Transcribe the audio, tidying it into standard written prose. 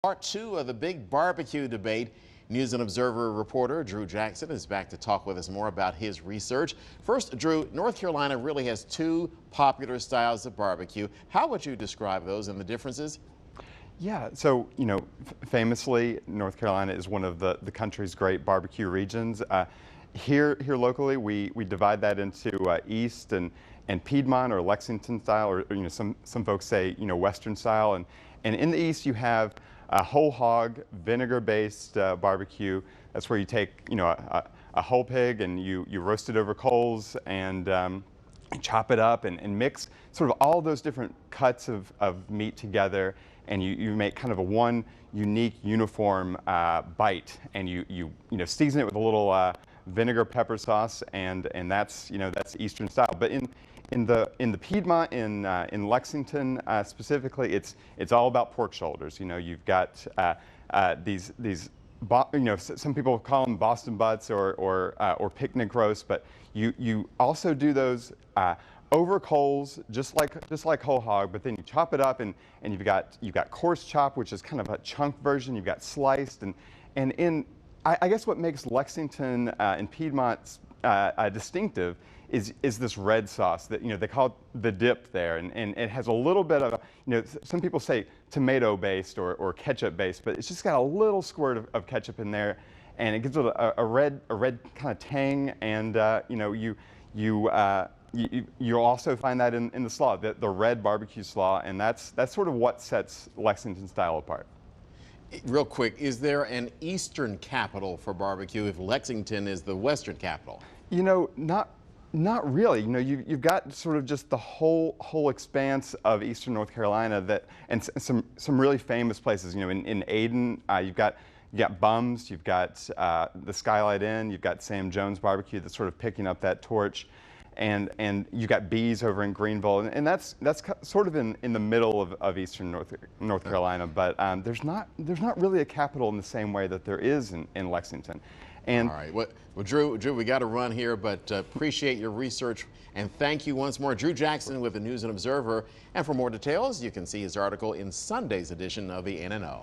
Part two of the big barbecue debate. News and Observer reporter Dre Jackson is back to talk with us more about his research. First, Dre, North Carolina really has two popular styles of barbecue. How would you describe those and the differences? Yeah, so, famously, North Carolina is one of the country's great barbecue regions. Here locally, we divide that into East and Piedmont or Lexington style, or some folks say, Western style. And in the East, you have a whole hog, vinegar-based barbecue. That's where you take, a whole pig and you roast it over coals and chop it up and mix sort of all those different cuts of meat together, and you make kind of a one unique, uniform bite, and you season it with a little vinegar pepper sauce, and that's Eastern style. But in the Piedmont, in Lexington specifically, it's all about pork shoulders. You've got these some people call them Boston butts or picnic roast, but you also do those over coals, just like whole hog, but then you chop it up, and you've got coarse chop, which is kind of a chunk version. You've got sliced, and I guess what makes Lexington and Piedmont distinctive is this red sauce that they call it the dip there, and it has a little bit of some people say tomato based or ketchup based, but it's just got a little squirt of ketchup in there, and it gives it a red kind of tang, and you'll also find that in the slaw, the red barbecue slaw, and that's sort of what sets Lexington style apart. Real quick, is there an Eastern capital for barbecue if Lexington is the Western capital? Not really. You've got sort of just the whole expanse of Eastern North Carolina and some really famous places. In Ayden, you've got Bums, you've got the Skylight Inn, you've got Sam Jones Barbecue that's sort of picking up that torch. And you got Bees over in Greenville, and that's sort of in the middle of Eastern North Carolina. But there's not really a capital in the same way that there is in Lexington. And all right, well, Dre, we got to run here, but appreciate your research and thank you once more, Dre Jackson with the News and Observer. And for more details, you can see his article in Sunday's edition of the NNO.